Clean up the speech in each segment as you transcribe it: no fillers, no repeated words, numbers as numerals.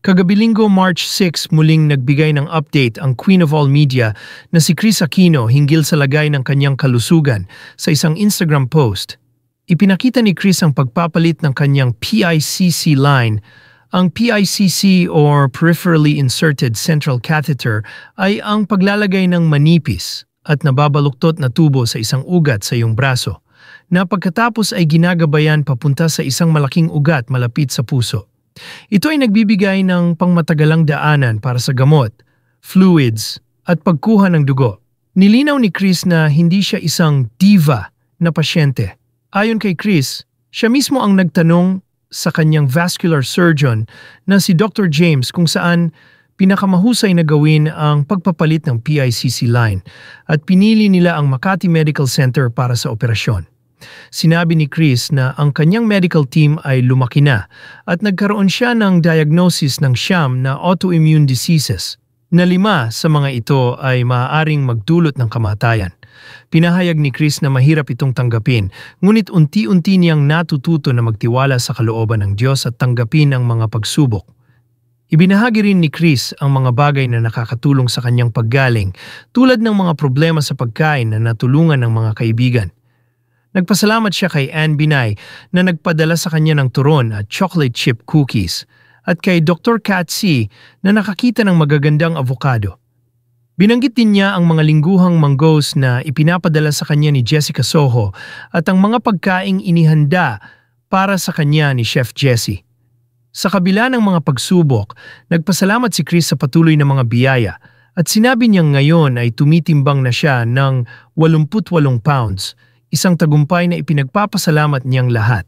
Kagabi Linggo, March 6, muling nagbigay ng update ang Queen of All Media na si Kris Aquino hinggil sa lagay ng kanyang kalusugan sa isang Instagram post. Ipinakita ni Kris ang pagpapalit ng kanyang PICC line. Ang PICC or Peripherally Inserted Central Catheter ay ang paglalagay ng manipis at nababaluktot na tubo sa isang ugat sa iyong braso, na pagkatapos ay ginagabayan papunta sa isang malaking ugat malapit sa puso. Ito ay nagbibigay ng pangmatagalang daanan para sa gamot, fluids, at pagkuha ng dugo. Nilinaw ni Kris na hindi siya isang diva na pasyente. Ayon kay Kris, siya mismo ang nagtanong sa kanyang vascular surgeon na si Dr. James kung saan pinakamahusay na gawin ang pagpapalit ng PICC line at pinili nila ang Makati Medical Center para sa operasyon. Sinabi ni Kris na ang kanyang medical team ay lumaki na at nagkaroon siya ng diagnosis ng 9 na autoimmune diseases, na 5 sa mga ito ay maaaring magdulot ng kamatayan. Pinahayag ni Kris na mahirap itong tanggapin, ngunit unti-unti niyang natututo na magtiwala sa kalooban ng Diyos at tanggapin ang mga pagsubok. Ibinahagi rin ni Kris ang mga bagay na nakakatulong sa kanyang paggaling, tulad ng mga problema sa pagkain na natulungan ng mga kaibigan. Nagpasalamat siya kay Ann Binay na nagpadala sa kanya ng turon at chocolate chip cookies, at kay Dr. Kat C na nakakita ng magagandang avocado. Binanggit din niya ang mga lingguhang mangoes na ipinapadala sa kanya ni Jessica Soho at ang mga pagkaing inihanda para sa kanya ni Chef Jessie. Sa kabila ng mga pagsubok, nagpasalamat si Kris sa patuloy na mga biyaya at sinabi niyang ngayon ay tumitimbang na siya ng 88 pounds, isang tagumpay na ipinagpapasalamat niyang lahat.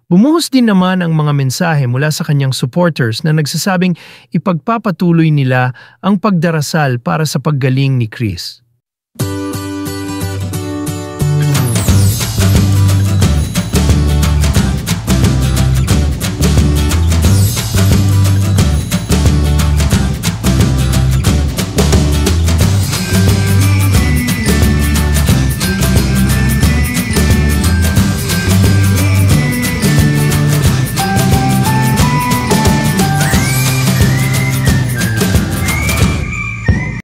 Bumuhos din naman ang mga mensahe mula sa kanyang supporters na nagsasabing ipagpapatuloy nila ang pagdarasal para sa paggaling ni Kris.